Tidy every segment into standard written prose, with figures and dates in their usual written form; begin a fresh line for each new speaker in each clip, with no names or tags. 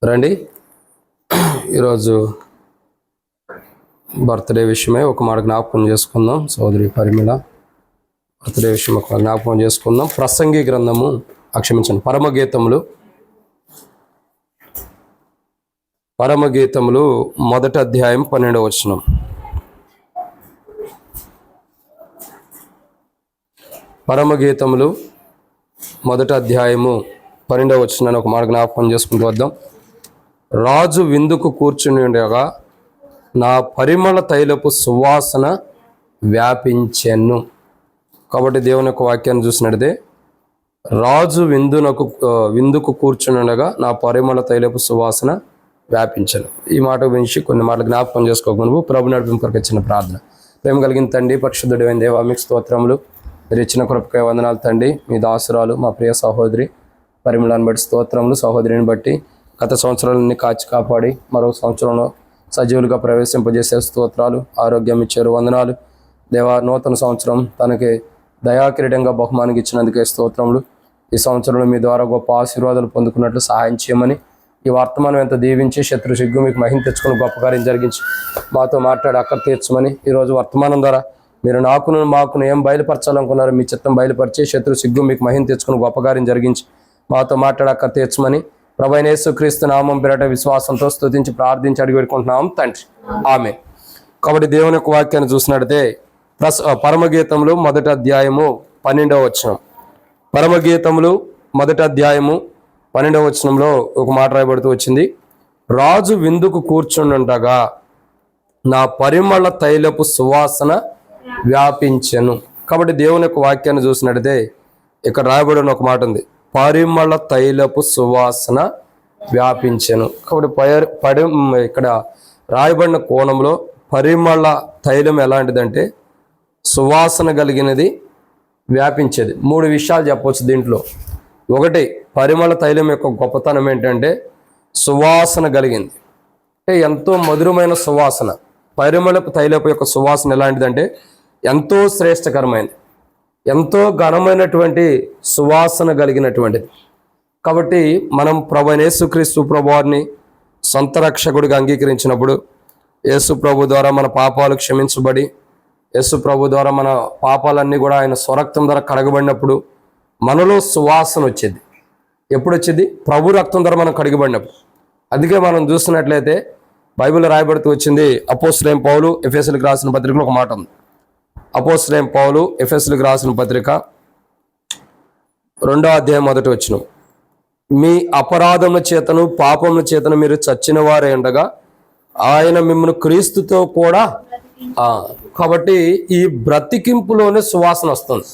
రండి. ఈరోజు బర్త్డే విషయమై ఒక మాట జ్ఞాపకం చేసుకుందాం. సోదరి పరిమళ బర్త్డే విషయం ఒక జ్ఞాపకం చేసుకుందాం. ప్రసంగి గ్రంథము పరమగీతములు మొదటి అధ్యాయం 12వ వచనం. పరమగీతములు మొదటి అధ్యాయము 12వ వచనాన్ని ఒక మాట జ్ఞాపకం చేసుకుంటూ వద్దాం. రాజు విందుకు కూర్చుని ఉండగా నా పరిమళ తైలపు సువాసన వ్యాపించెను. కాబట్టి దేవుని యొక్క వాక్యాన్ని చూసినట్టే రాజు విందుకు కూర్చుని ఉండగా నా పరిమళ తైలపు సువాసన వ్యాపించెను. ఈ మాట గురించి కొన్ని మాటలు జ్ఞాపకం చేసుకోకుండా ప్రభు నడిపింపు కొరకు ఇచ్చిన ప్రార్థన. ప్రేమ కలిగిన తండ్రి, పరిశుద్ధుడైన దేవా, మీకు స్తోత్రములు. మీరు ఇచ్చిన కృపకై వందనాలు తండ్రి. మీ దాసురాలు మా ప్రియ సహోదరి పరిమళాన్ని బట్టి స్తోత్రములు. సహోదరిని బట్టి గత సంవత్సరాలన్నీ కాచి కాపాడి మరో సంవత్సరంలో సజీవులుగా ప్రవేశింపజేసే స్తోత్రాలు. ఆరోగ్యం ఇచ్చారు, వందనాలు దేవా. నూతన సంవత్సరం తనకి దయాకిరీటంగా బహుమానికి ఇచ్చినందుకే స్తోత్రములు. ఈ సంవత్సరంలో మీ ద్వారా గొప్ప ఆశీర్వాదాలు పొందుకున్నట్లు సహాయం చేయమని, ఈ వర్తమానం ఎంత దీవించి శత్రు సిగ్గు మీకు మహిమ తెచ్చుకుని గొప్ప కార్యం జరిగించి మాతో మాట్లాడి అక్కర తీర్చమని, ఈరోజు వర్తమానం ద్వారా మీరు మాకును ఏం బయలుపరచాలనుకున్నారో మీ చిత్తం బయలుపరిచి శత్రు సిగ్గు మీకు మహిమ తెచ్చుకుని గొప్ప కార్యం జరిగించి మాతో మాట్లాడి అక్కర తీర్చమని ప్రభువైన యేసుక్రీస్తు నామం పేరట విశ్వాసంతో స్తుతించి ప్రార్థించి అడిగి పెట్టుకుంటున్నాం తండ్రి, ఆమె. కాబట్టి దేవుని యొక్క వాక్యాన్ని చూసినట్లయితే పరమగీతములు మొదటి అధ్యాయము 12వ వచనం. పరమగీతములు మొదటి అధ్యాయము 12వ వచనంలో ఒక మాట రాయబడుతూ వచ్చింది. రాజు విందుకు కూర్చుండగా నా పరిమళ తైలపు సువాసన వ్యాపించెను. కాబట్టి దేవుని యొక్క వాక్యాన్ని చూసినట్లయితే ఇక్కడ రాయబడిన ఒక మాట ఉంది, పరిమళ తైలపు సువాసన వ్యాపించెను. కాబట్టి ఇక్కడ రాయబడిన కోణంలో పరిమళ తైలం ఎలాంటిదంటే సువాసన కలిగినది, వ్యాపించేది. 3 విషయాలు చెప్పవచ్చు దీంట్లో. ఒకటి, పరిమళ తైలం యొక్క గొప్పతనం ఏంటంటే సువాసన కలిగింది, అంటే ఎంతో మధురమైన సువాసన. పరిమళపు తైలపు యొక్క సువాసన ఎలాంటిదంటే ఎంతో శ్రేష్టకరమైనది, ఎంతో ఘనమైనటువంటి సువాసన కలిగినటువంటిది. కాబట్టి మనం ప్రభువైన యేసుక్రీస్తు ప్రభువారిని సొంత రక్షకుడిగా అంగీకరించినప్పుడు, యేసు ప్రభు ద్వారా మన పాపాలు క్షమించబడి, యేసు ప్రభు ద్వారా మన పాపాలన్నీ కూడా ఆయన స్వరక్తం ద్వారా కడగబడినప్పుడు మనలో సువాసన వచ్చేది. ఎప్పుడు వచ్చేది? ప్రభు రక్తం ద్వారా మనం కడగబడినప్పుడు. అందుకే మనం చూస్తున్నట్లయితే బైబిల్లో రాయబడుతూ వచ్చింది. అపోస్తలుడైన పౌలు ఎఫెసీయులకు రాసిన పత్రికలో ఒక మాట ఉంది. అపోస్తలుడైన పౌలు ఎఫెసీయులకు రాసిన పత్రిక 2వ అధ్యాయం 1వ వచనం. మీ అపరాధముల చేతను పాపముల చేతను మీరు చచ్చిన వారే ఉండగా ఆయన మిమ్మల్ని క్రీస్తుతో కూడా. కాబట్టి ఈ బ్రతికింపులోనే సువాసన వస్తుంది.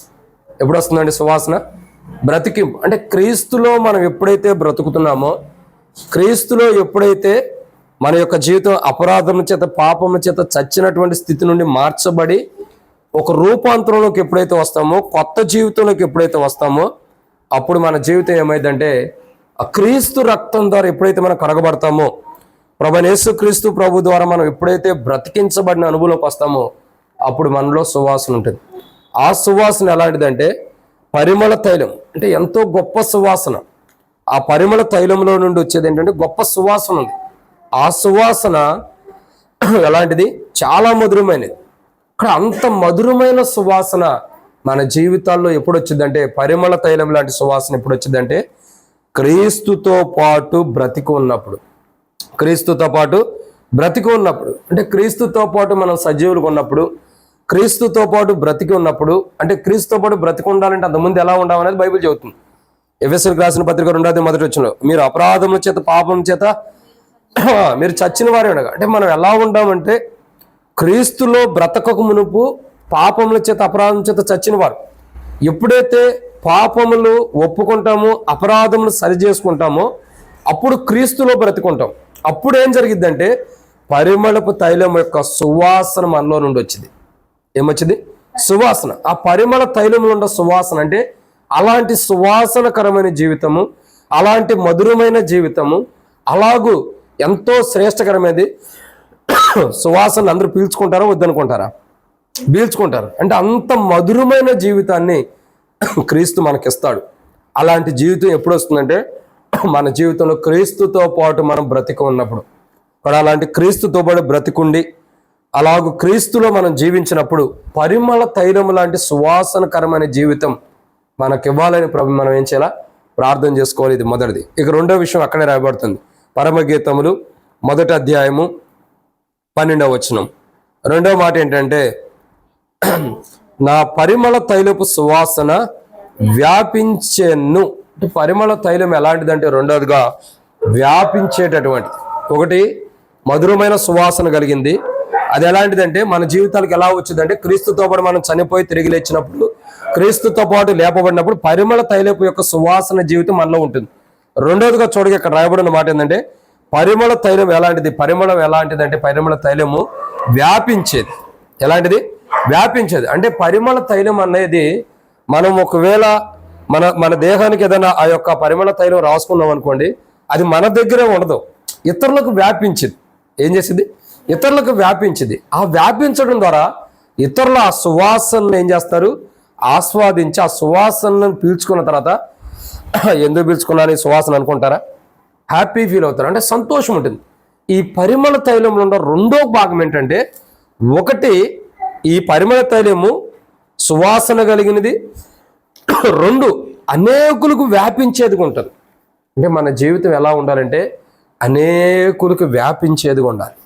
ఎప్పుడు వస్తుందండి సువాసన? బ్రతికింపు అంటే క్రీస్తులో మనం ఎప్పుడైతే బ్రతుకుతున్నామో, క్రీస్తులో ఎప్పుడైతే మన యొక్క జీవితం అపరాధముల చేత పాపముల చేత చచ్చినటువంటి స్థితి నుండి మార్చబడి ఒక రూపాంతరంలోకి ఎప్పుడైతే వస్తామో, కొత్త జీవితంలోకి ఎప్పుడైతే వస్తామో, అప్పుడు మన జీవితం ఏమైందంటే ఆ క్రీస్తు రక్తం ద్వారా ఎప్పుడైతే మనం కడగబడతామో, ప్రభువైన యేసుక్రీస్తు ప్రభు ద్వారా మనం ఎప్పుడైతే బ్రతికించబడిన అనుభవంలోకి వస్తామో అప్పుడు మనలో సువాసన ఉంటుంది. ఆ సువాసన ఎలాంటిదంటే పరిమళ తైలం, అంటే ఎంతో గొప్ప సువాసన. ఆ పరిమళ తైలంలో నుండి వచ్చేది ఏంటంటే గొప్ప సువాసన ఉంది. ఆ సువాసన ఎలాంటిది? చాలా మధురమైనది. ఇక్కడ అంత మధురమైన సువాసన మన జీవితాల్లో ఎప్పుడు వచ్చిందంటే, పరిమళ తైలం లాంటి సువాసన ఎప్పుడు వచ్చిందంటే క్రీస్తుతో పాటు బ్రతికి ఉన్నప్పుడు. క్రీస్తుతో పాటు బ్రతికి ఉన్నప్పుడు అంటే క్రీస్తుతో పాటు మనం సజీవులుగా ఉన్నప్పుడు, క్రీస్తుతో పాటు బ్రతికి ఉన్నప్పుడు. అంటే క్రీస్తుతో పాటు బ్రతికి ఉండాలంటే అంతకుముందు ఎలా ఉండాలనేది బైబిల్ చెబుతుంది. ఎఫెసీయులకు రాసిన పత్రిక 2వ అధ్యాయం 1వ వచనంలో మీరు అపరాధముల చేత పాపం చేత మీరు చచ్చిన వారే ఉండగా. అంటే మనం ఎలా ఉండామంటే క్రీస్తులో బ్రతకకు మునుపు పాపముల చేత అపరాధం చేత చచ్చిన వారు. ఎప్పుడైతే పాపములు ఒప్పుకుంటామో, అపరాధములు సరి చేసుకుంటామో, అప్పుడు క్రీస్తులో బ్రతుకుంటాం. అప్పుడు ఏం జరిగిద్దంటే పరిమళపు తైలం యొక్క సువాసన మనలో నుండి వచ్చింది. ఏమొచ్చింది? సువాసన. ఆ పరిమళ తైలంలో ఉన్న సువాసన అంటే అలాంటి సువాసనకరమైన జీవితము, అలాంటి మధురమైన జీవితము, అలాగూ ఎంతో శ్రేష్టకరమైనది. సువాసన అందరూ పీల్చుకుంటారా వద్దనుకుంటారా? పీల్చుకుంటారు. అంటే అంత మధురమైన జీవితాన్ని క్రీస్తు మనకిస్తాడు. అలాంటి జీవితం ఎప్పుడు వస్తుందంటే మన జీవితంలో క్రీస్తుతో పాటు మనం బ్రతికి ఉన్నప్పుడు, మరి అలాంటి క్రీస్తుతో పాటు బ్రతికుండి అలాగూ క్రీస్తులో మనం జీవించినప్పుడు పరిమళ తైలం లాంటి సువాసనకరమైన జీవితం మనకి ఇవ్వాలని ప్రభు మనం ఏం చేయాలా? ప్రార్థన చేసుకోవాలి. ఇది మొదటిది. ఇక రెండో విషయం అక్కడే రాయబడుతుంది. పరమగీతములు 1వ అధ్యాయము 12వ వచనం. రెండవ మాట ఏంటంటే, నా పరిమళ తైలపు సువాసన వ్యాపించెను. పరిమళ తైలం ఎలాంటిదంటే రెండవదిగా వ్యాపించేటటువంటిది. ఒకటి మధురమైన సువాసన కలిగింది. అది ఎలాంటిదంటే మన జీవితాలకు ఎలా వచ్చిందంటే క్రీస్తుతో పాటు మనం చనిపోయి తిరిగి లేచినప్పుడు, క్రీస్తుతో పాటు లేపబడినప్పుడు పరిమళ తైలపు యొక్క సువాసన జీవితం మనలో ఉంటుంది. రెండవదిగా చూడగా ఇక్కడ రాయబడిన మాట ఏంటంటే పరిమళ తైలం ఎలాంటిది? పరిమళం ఎలాంటిదంటే పరిమళ తైలము వ్యాపించేది. ఎలాంటిది? వ్యాపించేది. అంటే పరిమళ తైలం అనేది మనం ఒకవేళ మన దేహానికి ఏదైనా ఆ యొక్క పరిమళ తైలం రాసుకున్నాం అనుకోండి, అది మన దగ్గరే ఉండదు, ఇతరులకు వ్యాపించింది. ఏం చేసింది? ఇతరులకు వ్యాపించింది. ఆ వ్యాపించడం ద్వారా ఇతరుల ఆ సువాసనను ఏం చేస్తారు? ఆస్వాదించి ఆ సువాసనను పీల్చుకున్న తర్వాత ఎందుకు పీల్చుకున్నాను ఈ సువాసన అనుకుంటారా? హ్యాపీ ఫీల్ అవుతారు, అంటే సంతోషం ఉంటుంది. ఈ పరిమళ తైలంలో ఉన్న రెండో భాగం ఏంటంటే, ఒకటి ఈ పరిమళ తైలము సువాసన కలిగినది, రెండు అనేకులకు వ్యాపించేదిగా ఉంటుంది. అంటే మన జీవితం ఎలా ఉండాలంటే అనేకులకు వ్యాపించేదిగా ఉండాలి.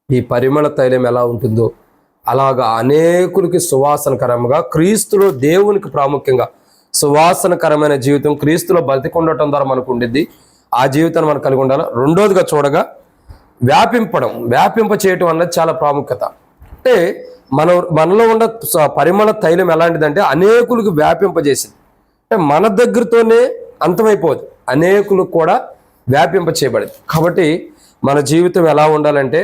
ఈ పరిమళ తైలం ఎలా ఉంటుందో అలాగా అనేకులకి సువాసనకరంగా క్రీస్తులో దేవునికి ప్రాముఖ్యంగా సువాసనకరమైన జీవితం క్రీస్తులో బతికొండటం ద్వారా మనకు ఉండిద్ది. ఆ జీవితాన్ని మనం కలిగి ఉండాలి. రెండోదిగా చూడగా వ్యాపింప చేయటం అన్నది చాలా ప్రాముఖ్యత. అంటే మనలో ఉన్న పరిమళ తైలం ఎలాంటిదంటే అనేకులకు వ్యాపింపజేసింది. అంటే మన దగ్గరతోనే అంతమైపోదు, అనేకులకు కూడా వ్యాపింప చేయబడింది. కాబట్టి మన జీవితం ఎలా ఉండాలంటే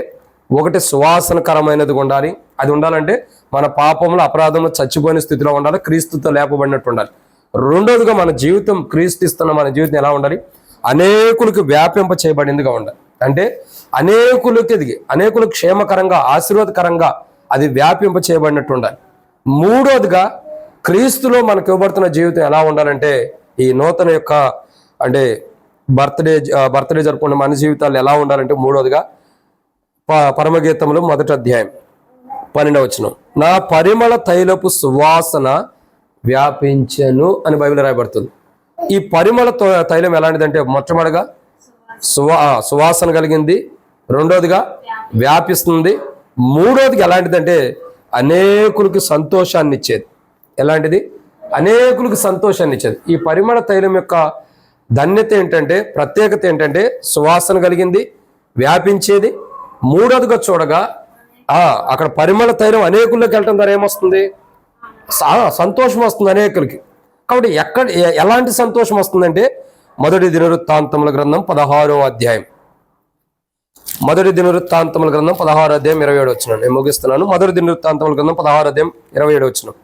ఒకటి సువాసనకరమైనది ఉండాలి. అది ఉండాలంటే మన పాపంలో అపరాధంలో చచ్చిపోయిన స్థితిలో ఉండాలి, క్రీస్తుతో లేపబడినట్టు ఉండాలి. రెండోదిగా మన జీవితం క్రీస్తు ఇస్తున్న మన జీవితం ఎలా ఉండాలి? అనేకులకు వ్యాపింప చేయబడిందిగా ఉండాలి. అంటే అనేకులకు క్షేమకరంగా ఆశీర్వాదకరంగా అది వ్యాపింప చేయబడినట్టు ఉండాలి. మూడోదిగా క్రీస్తులో మనకు ఇవ్వబడుతున్న జీవితం ఎలా ఉండాలంటే ఈ నూతన యొక్క అంటే బర్త్డే జరుపుకున్న మన జీవితాలు ఎలా ఉండాలంటే మూడోదిగా పరమగీతములు 1వ అధ్యాయం 12వ వచనం, నా పరిమళ తైలపు సువాసన వ్యాపించెను అని బైబిల్ రాయబడుతుంది. ఈ పరిమళ తైలం ఎలాంటిదంటే మొట్టమొదటిగా సువాసన కలిగింది, రెండోదిగా వ్యాపిస్తుంది, మూడోదిగా ఎలాంటిదంటే అనేకులకు సంతోషాన్ని ఇచ్చేది. ఎలాంటిది? అనేకులకు సంతోషాన్ని ఇచ్చేది. ఈ పరిమళ తైలం యొక్క ధన్యత ఏంటంటే, ప్రత్యేకత ఏంటంటే సువాసన కలిగింది, వ్యాపించేది. మూడోదిగా చూడగా అక్కడ పరిమళ తైలం అనేకుల్లోకి వెళ్ళటం ద్వారా ఏమొస్తుంది? సంతోషం వస్తుంది అనేకులకి. కాబట్టి ఎలాంటి సంతోషం వస్తుందంటే మొదటి దినవృత్తాంతముల గ్రంథం 16వ అధ్యాయం 16వ అధ్యాయం 27వ వచనం. నేను ముగిస్తున్నాను. మొదటి దినవృత్తాంతముల గ్రంథం 16వ అధ్యాయం 27వ వచనం.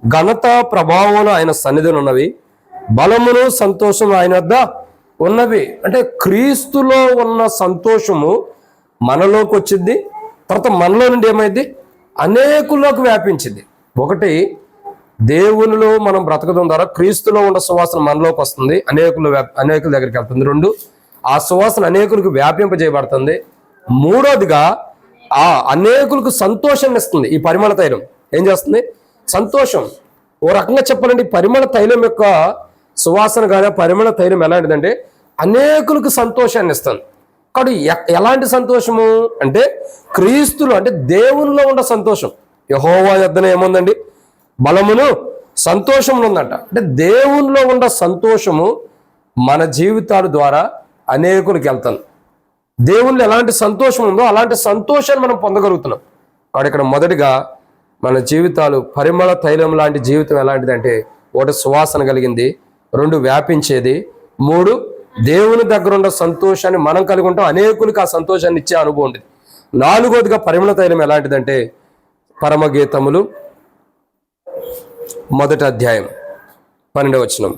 ఘనత ప్రభావములు ఆయన సన్నిధిలో ఉన్నవి, బలమును సంతోషం ఆయన వద్ద ఉన్నవి. అంటే క్రీస్తులో ఉన్న సంతోషము మనలోకి వచ్చింది, తర్వాత మనలో నుండి ఏమైంది? అనేకుల్లోకి వ్యాపించింది. ఒకటి దేవునిలో మనం బ్రతకడం ద్వారా క్రీస్తులో ఉన్న సువాసన మనలోకి వస్తుంది, అనేకుల దగ్గరికి వెళ్తుంది. రెండు, ఆ సువాసన అనేకులకు వ్యాపింపజేయబడుతుంది. మూడోదిగా అనేకులకు సంతోషాన్ని ఇస్తుంది. ఈ పరిమళ తైలం ఏం చేస్తుంది? సంతోషం. ఓ రకంగా చెప్పాలంటే పరిమళ తైలం యొక్క సువాసన కానీ పరిమళ తైలం ఎలాంటిదంటే అనేకులకు సంతోషాన్ని ఇస్తుంది. కాబట్టి ఎలాంటి సంతోషము అంటే క్రీస్తులో, అంటే దేవునిలో ఉన్న సంతోషం. యెహోవా యొద్దన ఏముందండి? బలమును సంతోషములు ఉందంట. అంటే దేవునిలో ఉన్న సంతోషము మన జీవితాల ద్వారా అనేకులకు వెళ్తాను. దేవునిలో ఎలాంటి సంతోషం ఉందో అలాంటి సంతోషాన్ని మనం పొందగలుగుతున్నాం. కాబట్టి ఇక్కడ మొదటిగా మన జీవితాలు పరిమళ తైలం లాంటి జీవితం ఎలాంటిదంటే ఒకటి సువాసన కలిగింది, రెండు వ్యాపించేది, మూడు దేవుని దగ్గర ఉన్న సంతోషాన్ని మనం కలిగి ఉంటాం, అనేకులకు ఆ సంతోషాన్ని ఇచ్చే అనుభవం ఉంది. నాలుగోదిగా పరిమళ తైలం ఎలాంటిదంటే పరమగీతములు 1వ అధ్యాయం 12వ వచనం.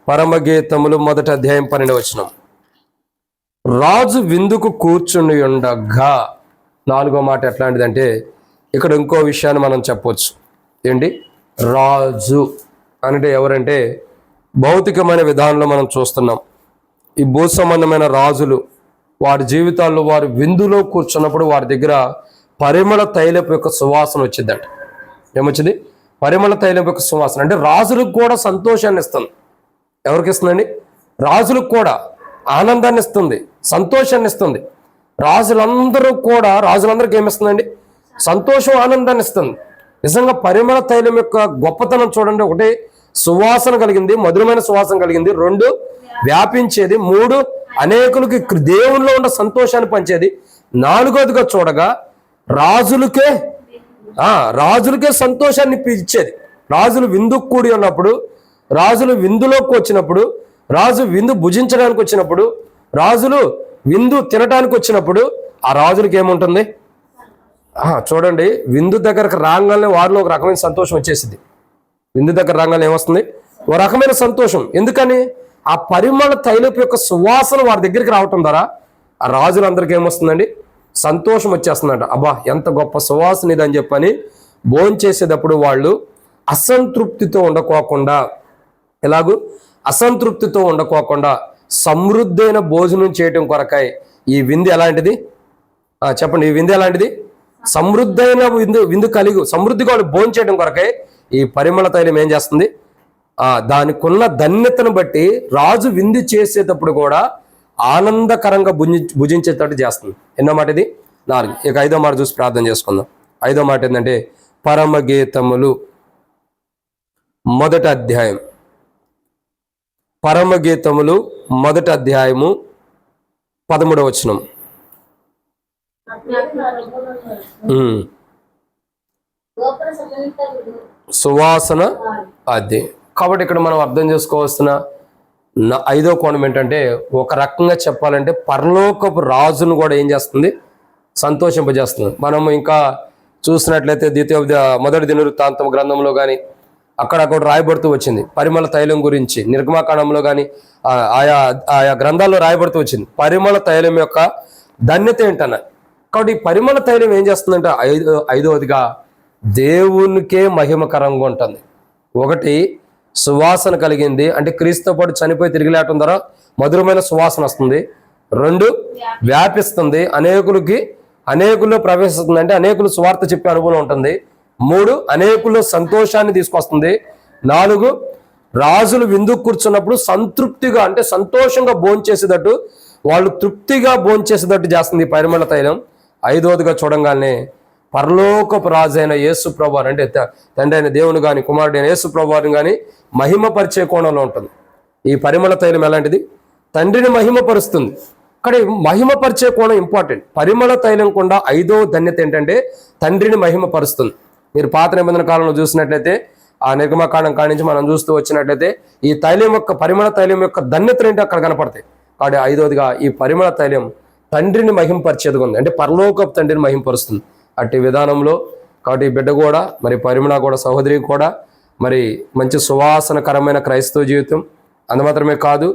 పరమగీతములు 1వ అధ్యాయం 12వ వచనం. రాజు విందుకు కూర్చుని ఉండగా, నాలుగో మాట ఎట్లాంటిదంటే ఇక్కడ ఇంకో విషయాన్ని మనం చెప్పవచ్చు. ఏంటి? రాజు అంటే ఎవరంటే భౌతికమైన విధానంలో మనం చూస్తున్నాం. ఈ భూ సంబంధమైన రాజులు వారి జీవితాల్లో వారి విందులో కూర్చున్నప్పుడు వారి దగ్గర పరిమళ తైలపు యొక్క సువాసన వచ్చిందంట. ఏమొచ్చింది? పరిమళ తైలపు యొక్క సువాసన. అంటే రాజులకు కూడా సంతోషాన్ని ఇస్తుంది. ఎవరికి ఇస్తుందండి? రాజులకు కూడా ఆనందాన్ని ఇస్తుంది, సంతోషాన్ని ఇస్తుంది. రాజులందరికీ ఏమిస్తుందండి? సంతోషం, ఆనందాన్ని ఇస్తుంది. నిజంగా పరిమళ తైలం యొక్క గొప్పతనం చూడండి. ఒకటి, సువాసన కలిగింది, మధురమైన సువాసన కలిగింది. 2, వ్యాపించేది. 3, అనేకులకి దేవునిలో ఉన్న సంతోషాన్ని పంచేది. 4వదిగా చూడగా రాజులకే సంతోషాన్ని ఇచ్చేది. రాజులు విందుకు కూడి ఉన్నప్పుడు, రాజులు విందులోకి వచ్చినప్పుడు, రాజు విందు భుజించడానికి వచ్చినప్పుడు, రాజులు విందు తినడానికి వచ్చినప్పుడు ఆ రాజులకి ఏముంటుంది? చూడండి, విందు దగ్గరకు రాగానే వారిలో ఒక రకమైన సంతోషం వచ్చేసింది. విందు దగ్గర రాగానే ఏమొస్తుంది? ఒక రకమైన సంతోషం. ఎందుకని? ఆ పరిమళ తైలపు యొక్క సువాసన వారి దగ్గరికి రావటం ద్వారా ఆ రాజులందరికీ ఏమొస్తుందండి? సంతోషం వచ్చేస్తుందంట. అబ్బా, ఎంత గొప్ప సువాసన ఇదని చెప్పని భోంచేసేటప్పుడు వాళ్ళు అసంతృప్తితో ఉండకోకుండా సమృద్ధైన భోజనం చేయటం కొరకై ఈ విందు ఎలాంటిది? చెప్పండి, ఈ విందు ఎలాంటిది? సమృద్ధైన సమృద్ధిగా వాళ్ళు భోజనం చేయడం కొరకై ఈ పరిమళ తైలం ఏం చేస్తుంది? దానికున్న ధన్యతను బట్టి రాజు విందు చేసేటప్పుడు కూడా ఆనందకరంగా భుజించేటట్టు చేస్తుంది. ఎన్నో మాట ఇది? 4. ఇక 5వ మాట చూసి ప్రార్థన చేసుకుందాం. 5వ మాట ఏంటంటే పరమగీతములు 1వ అధ్యాయం. పరమగీతములు 1వ అధ్యాయము 13వ వచనం. సువాసన అది. కాబట్టి ఇక్కడ మనం అర్థం చేసుకోవాల్సిన 5వ కోణం ఏంటంటే, ఒక రకంగా చెప్పాలంటే పరలోకపు రాజును కూడా ఏం చేస్తుంది? సంతోషింపజేస్తుంది. మనము ఇంకా చూసినట్లయితే మొదటి దినవృత్తాంతం గ్రంథంలో కానీ అక్కడ రాయబడుతూ వచ్చింది పరిమళ తైలం గురించి. నిర్గమాకాండంలో కానీ ఆయా గ్రంథాల్లో రాయబడుతూ వచ్చింది పరిమళ తైలం యొక్క ధన్యత ఏంటన్న. కాబట్టి ఈ పరిమళ తైలం ఏం చేస్తుందంటే 5వదిగా దేవునికే మహిమకరంగా ఉంటుంది. 1, సువాసన కలిగింది, అంటే క్రీస్తుతో పాటు చనిపోయి తిరిగి లేవటం ద్వారా మధురమైన సువాసన వస్తుంది. 2, వ్యాపిస్తుంది, అనేకుల్లో ప్రవేశిస్తుంది, అంటే అనేకులు సువార్త చెప్పే అనుభవం ఉంటుంది. 3, అనేకుల్లో సంతోషాన్ని తీసుకొస్తుంది. 4, రాజులు విందుకు కూర్చున్నప్పుడు సంతృప్తిగా, అంటే సంతోషంగా భోంచేసేటట్టు, వాళ్ళు తృప్తిగా భోంచేసేటట్టు చేస్తుంది పరిమళ తైలం. 5వదిగా చూడంగానే పరలోకపు రాజు అయిన యేసు ప్రభువారు, అంటే తండ్రి అయిన దేవుని కానీ కుమారుడు అయిన యేసు ప్రభువారిని కానీ మహిమపరిచే కోణంలో ఉంటుంది. ఈ పరిమళ తైలం ఎలాంటిది? తండ్రిని మహిమపరుస్తుంది. కానీ మహిమపరిచే కోణం ఇంపార్టెంట్. పరిమళ తైలం కూడా 5వ ధన్యత ఏంటంటే తండ్రిని మహిమపరుస్తుంది. మీరు పాత నిబంధన కాలంలో చూసినట్లయితే ఆ నిర్గమకాండం కానించి మనం చూస్తూ వచ్చినట్లయితే ఈ పరిమళ తైలం యొక్క ధన్యతలు ఏంటి అక్కడ కనపడతాయి. కాబట్టి 5వదిగా ఈ పరిమళ తైలం తండ్రిని మహింపరిచేదిగా ఉంది, అంటే పరలోకపు తండ్రిని మహింపరుస్తుంది. అట్టి విధానంలో కాబట్టి బిడ్డ కూడా, మరి పరిమళ కూడా, సహోదరి కూడా మరి మంచి సువాసనకరమైన క్రైస్తవ జీవితం. అందుమాత్రమే కాదు,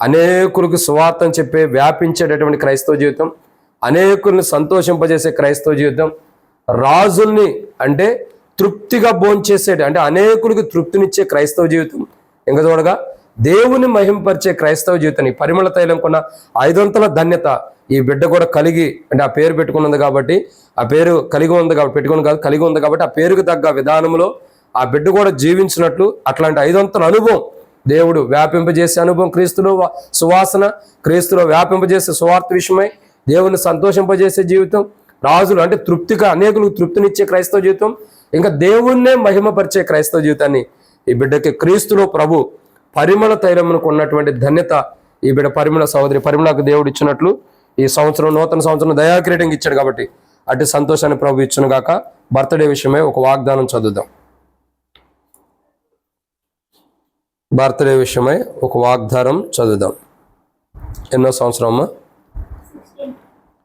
అనేకులకు సువార్తను చెప్పే వ్యాపించేటటువంటి క్రైస్తవ జీవితం, అనేకుల్ని సంతోషింపజేసే క్రైస్తవ జీవితం, రాజుల్ని అంటే తృప్తిగా భోంచేసేది, అంటే అనేకులకు తృప్తినిచ్చే క్రైస్తవ జీవితం. ఇంకా చూడగా దేవుని మహింపరిచే క్రైస్తవ జీవితాన్ని పరిమళ తైలం కొన్న 5 ధన్యత ఈ బిడ్డ కూడా కలిగి, అంటే ఆ పేరు పెట్టుకున్నది కాబట్టి, ఆ పేరు కలిగి ఉంది కాబట్టి, పెట్టుకుని కాదు కలిగి ఉంది కాబట్టి ఆ పేరుకు తగ్గ విధానంలో ఆ బిడ్డ కూడా జీవించినట్లు అట్లాంటి 5 అనుభవం దేవుడు వ్యాపింపజేసే అనుభవం, క్రీస్తులో సువాసన, క్రీస్తులో వ్యాపింపజేసే సువార్త విషయమై దేవుని సంతోషింపజేసే జీవితం, రాజులు అంటే తృప్తిగా అనేకులకు తృప్తినిచ్చే క్రైస్తవ జీవితం, ఇంకా దేవుణ్ణే మహిమపరిచే క్రైస్తవ జీవితాన్ని ఈ బిడ్డకి క్రీస్తులో ప్రభు పరిమళ తైలమునకు ఉన్నటువంటి ధన్యత ఈ బిడ్డ సహోదరి పరిమళకు దేవుడు ఇచ్చినట్లు ఈ సంవత్సరం, నూతన సంవత్సరం దయాకిరీటంగా ఇచ్చాడు కాబట్టి అటు సంతోషాన్ని ప్రభు ఇచ్చును గాక. బర్త్డే విషయమై ఒక వాగ్దానం చదువుదాం. బర్త్డే విషయమై ఒక వాగ్దానం చదువుదాం. ఎన్నో సంవత్సరం అమ్మా?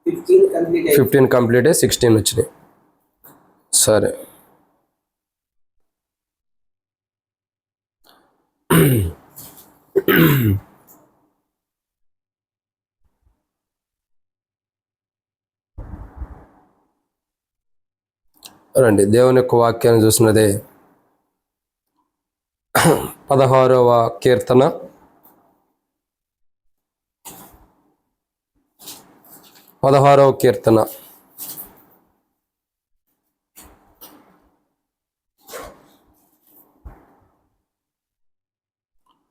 15 కంప్లీట్ అయ్యి 16 వచ్చినాయి. సరే, రండి దేవుని యొక్క వాక్యాన్ని చూసినదే 16వ కీర్తన 16వ కీర్తన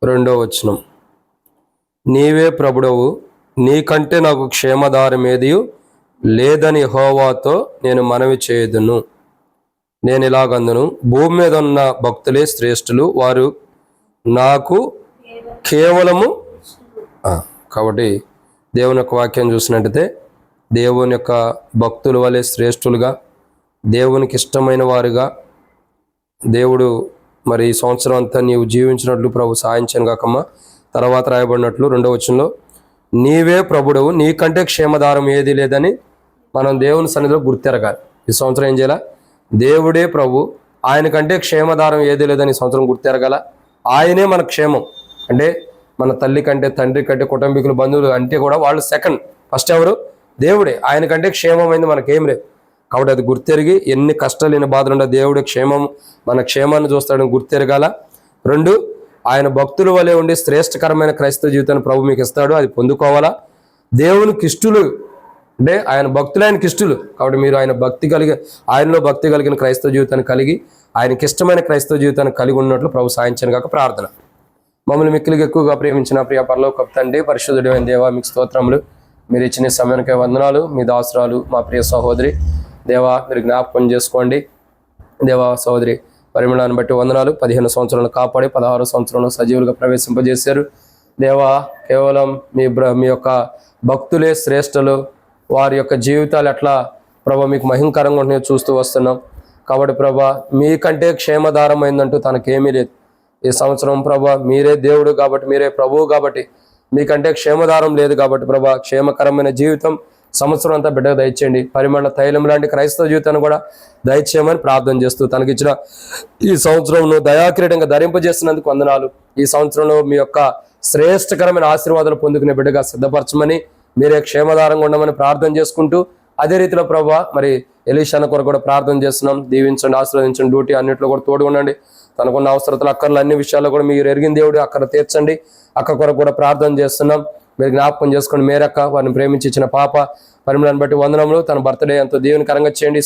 2వ వచనం. నీవే ప్రభుడవు, నీకంటే నాకు క్షేమధారమేదియు లేదని యెహోవాతో నేను మనవి చేయుదును. నేను ఇలాగందును, భూమి మీద ఉన్న భక్తులే శ్రేష్ఠులు, వారు నాకు కేవలము. కాబట్టి దేవుని యొక్క వాక్యం చూసినట్టయితే దేవుని యొక్క భక్తుల వలె శ్రేష్ఠులుగా, దేవునికి ఇష్టమైన వారుగా దేవుడు మరి ఈ సంవత్సరం అంతా నీవు జీవించినట్లు ప్రభు సాయించను కాకమ్మ. తర్వాత రాయబడినట్లు 2వ వచనంలో, నీవే ప్రభుడవు, నీకంటే క్షేమధారం ఏది లేదని మనం దేవుని సన్నిధిలో గుర్తెరగాలి. ఈ సంవత్సరం ఏం చేయాల? దేవుడే ప్రభు, ఆయన కంటే క్షేమధారం ఏది లేదని ఈ సంవత్సరం గుర్తెరగాల. ఆయనే మన క్షేమం. అంటే మన తల్లి కంటే, తండ్రి కంటే, కుటుంబీకులు, బంధువులు అంటే కూడా వాళ్ళు సెకండ్. ఫస్ట్ ఎవరు? దేవుడే. ఆయన కంటే క్షేమమైంది మనకేం లేదు. కాబట్టి అది గుర్తెరిగి, ఎన్ని కష్టాలు ఎన్ని బాధలు ఉండే దేవుడి క్షేమం, మన క్షేమాన్ని చూస్తాడని గుర్తెరగాల. 2, ఆయన భక్తుల వలె ఉండి శ్రేష్టకరమైన క్రైస్తవ జీవితాన్ని ప్రభు మీకు ఇస్తాడు, అది పొందుకోవాలా. దేవునికి ఇష్టలు అంటే ఆయన భక్తులు, ఆయనకి ఇష్టలు. కాబట్టి మీరు ఆయనలో భక్తి కలిగిన క్రైస్తవ జీవితాన్ని కలిగి, ఆయనకి ఇష్టమైన క్రైస్తవ జీవితాన్ని కలిగి ఉన్నట్లు ప్రభు సాయించను కాక ప్రార్థన. మమ్మల్ని మిక్కిలిగా ఎక్కువగా ప్రేమించిన ప్రియ పరలోక తండ్రి, పరిశుద్ధుడైన దేవా, మీకు స్తోత్రములు. మీరు ఇచ్చిన సమయానికే వందనాలు. మీ దాసురాలు మా ప్రియ సహోదరి దేవా, మీరు జ్ఞాపకం చేసుకోండి. దేవా, సహోదరి పరిమళాన్ని బట్టి వందనాలు. 15 సంవత్సరాలను కాపాడి 16వ సంవత్సరంలో సజీవులుగా ప్రవేశింపజేశారు. దేవా, కేవలం మీ యొక్క భక్తులే శ్రేష్ఠులు, వారి యొక్క జీవితాలు ఎట్లా ప్రభా మీకు మహిమకరంగా ఉంటున్నాయో చూస్తూ వస్తున్నాం. కాబట్టి ప్రభా, మీకంటే క్షేమధారమైందంటూ తనకేమీ లేదు. ఈ సంవత్సరం ప్రభా మీరే దేవుడు కాబట్టి, మీరే ప్రభువు కాబట్టి, మీకంటే క్షేమధారం లేదు కాబట్టి ప్రభా, క్షేమకరమైన జీవితం సంవత్సరం అంతా బిడ్డకు దయచేయండి. పరిమళ తైలం లాంటి క్రైస్తవ జీవితాన్ని కూడా దయచేయమని ప్రార్థన చేస్తూ, తనకిచ్చిన ఈ సంవత్సరంలో దయాకిరీటంగా ధరింపజేస్తున్నందుకు వందనాలు. ఈ సంవత్సరంలో మీ యొక్క శ్రేష్టకరమైన ఆశీర్వాదాలు పొందుకునే బిడ్డగా సిద్ధపరచమని, మీరే క్షేమధారంగా ఉండమని ప్రార్థన చేసుకుంటూ, అదే రీతిలో ప్రభా మరి ఎలీషాన కొరకు కూడా ప్రార్థన చేస్తున్నాం. దీవించండి, ఆశీర్వదించండి, డ్యూటీ అన్నింటిలో కూడా తోడు ఉండండి. తనకున్న అవసరతలు, అక్కర్లు అన్ని విషయాల్లో కూడా మీరు ఎరిగిన దేవుడు, అక్కడ తీర్చండి. అక్క కొరకు కూడా ప్రార్థన చేస్తున్నాం. మీరు జ్ఞాపకం చేసుకోండి. మేరక్క, వారిని ప్రేమించి ఇచ్చిన పాప పరిమళాన్ని బట్టి వందనములు. తన బర్త్డే ఎంతో దీవెనకరంగా చేయండి.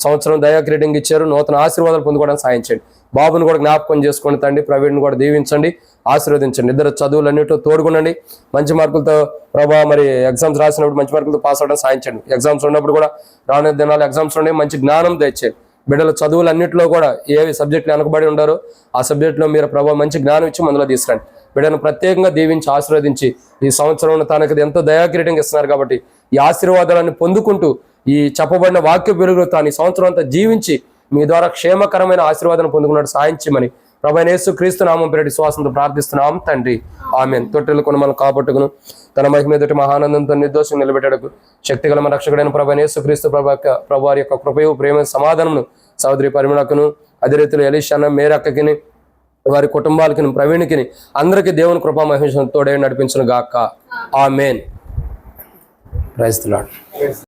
సంవత్సరం దయా గ్రీటింగ్ ఇచ్చారు, నూతన ఆశీర్వాదాలు పొందుకోవడానికి సాయం చేయండి. బాబుని కూడా జ్ఞాపకం చేసుకోండి తండ్రి. ప్రవీణ్ని కూడా దీవించండి, ఆశీర్వదించండి. ఇద్దరు చదువులన్నిటిలో తోడుగుండండి. మంచి మార్కులతో ప్రభా మరి ఎగ్జామ్స్ రాసినప్పుడు మంచి మార్కులతో పాస్ అవ్వడం సాయించండి. ఎగ్జామ్స్ ఉన్నప్పుడు కూడా రానున్న దినాలు ఎగ్జామ్స్ ఉండే మంచి జ్ఞానం తెచ్చేయండి. బిడ్డల చదువులన్నింటిలో కూడా ఏ సబ్జెక్టులు వెనకబడి ఉండారో ఆ సబ్జెక్టులో మీరు ప్రభావ మంచి జ్ఞానం ఇచ్చి మందులో తీసుకురండి. బిడ్డను ప్రత్యేకంగా దీవించి ఆశీర్వదించి ఈ సంవత్సరంలో తనకు ఎంతో దయాకిరీటంగా ఇస్తున్నారు కాబట్టి ఈ ఆశీర్వాదాలను పొందుకుంటూ ఈ చెప్పబడిన వాక్య పెరుగులో తాను ఈ సంవత్సరం అంతా జీవించి మీ ద్వారా క్షేమకరమైన ఆశీర్వాదాన్ని పొందుకున్నట్టు సాయించమని ప్రభువైన యేసుక్రీస్తు నామం పేరిట విశ్వాసంతో ప్రార్థిస్తున్నాం తండ్రి, ఆమేన్. తొట్టెలు కొని మనం కాపాట్టుకును తన మహిమ ఎదుటి మహానందంతో నిర్దోషం నిలబెట్టడకు శక్తిగల మన రక్షకుడైన ప్రభువైన యేసుక్రీస్తు ప్రభు వారి యొక్క కృపయు ప్రేమ సమాధానమును సహోదరి పరిమళకును, అదే రీతిలో ఎలీషాన మేరక్కకిని, వారి కుటుంబాలకి, ప్రవీణ్కి, అందరికీ దేవుని కృపా మహిమ తోడే నడిపించును గాక. ఆమేన్. Praise the lord.